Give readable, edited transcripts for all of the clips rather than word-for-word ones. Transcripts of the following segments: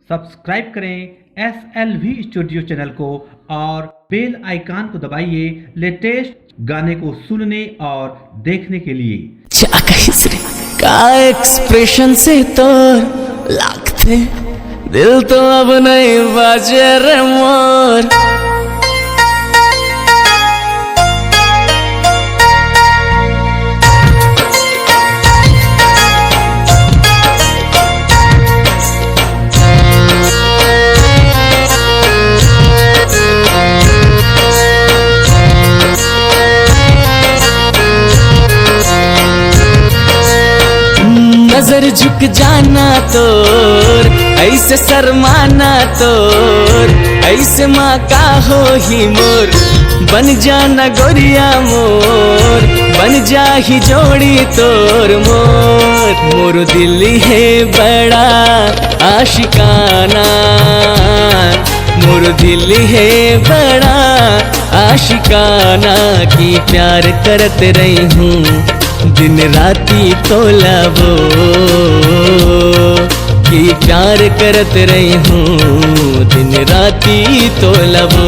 Subscribe करें SLV studio channel को और बेल आइकन को दबाइए लेटेस्ट गाने को सुनने और देखने के लिए। का एक्सप्रेशन से तो लागते दिल तो अब नहीं बाजे रे मोर। नजर झुक जाना तोर ऐसे शर्माना तोर ऐसे माँ का हो ही मोर। बन जाना गोरिया मोर बन जा ही जोड़ी तोर मोर। मोर दिल है बड़ा आशिकाना मोर दिल है बड़ा आशिकाना की प्यार करते रही हूँ दिन राती तोलाबो कि प्यार करत रही हूँ दिन राती तोलाबो।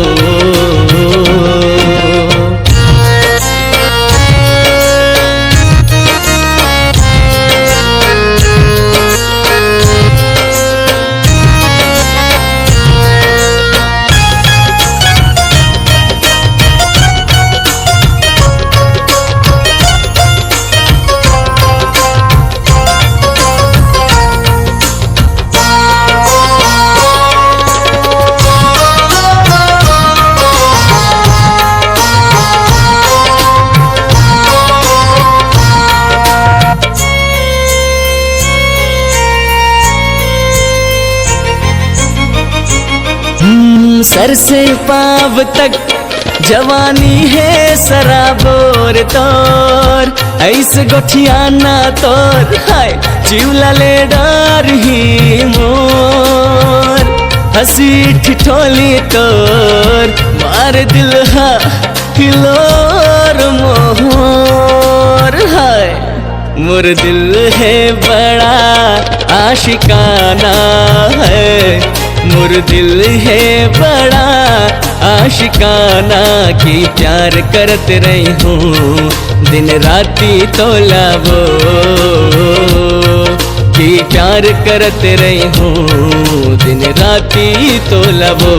सर से पाँव तक जवानी है सराबोर तोर ऐसे गोठियाना तोर हाय जीवला ले डर ही मोर। हंसी ठिठोली तोर मार दिल हा हिलोर मोर हाय। मोर दिल है बड़ा आशिकाना है मोर दिल है बड़ा आशिकाना की प्यार करत रही हूँ दिन राती तोलाबो की प्यार करत रही हूँ दिन राती तोलाबो।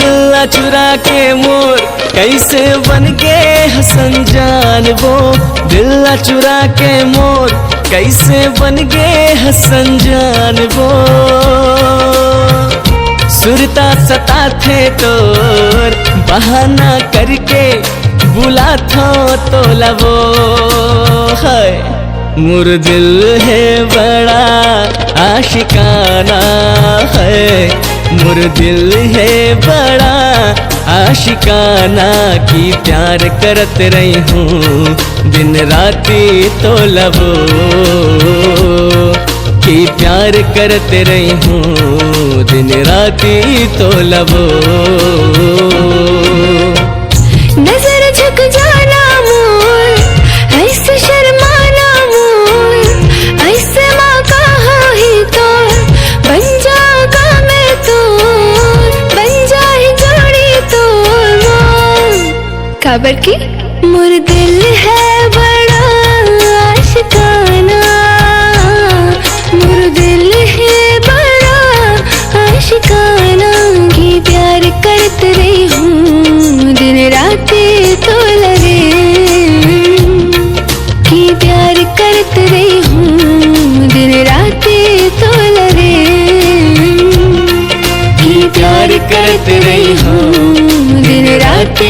दिल चुरा के मोर कैसे बन गए हसन जान वो। दिल चुरा के मोर कैसे बन गए हसन जान वो। सुरता सता थे तोर बहाना करके बुला थो तो लबो है। मोर दिल है बड़ा आशिकाना है मोर दिल है बड़ा आशिकाना की प्यार करत रही हूँ दिन राती तोलाबो की प्यार करत रही हूँ दिन राती तोलाबो। नजर झुक जाना मोर ऐसे शर्माना मोर ऐसे माँ का हो ही तो बन जागा मैं तो बन जाए जोड़ी तो खबर की। मोर दिल है बड़ा आशिकाना मोर दिल है बड़ा आशिकाना की प्यार करत रही हूँ दिन राती तोलाबो की प्यार करत रही हूँ दिन राती तोलाबो की प्यार करत रही हूँ दिन रात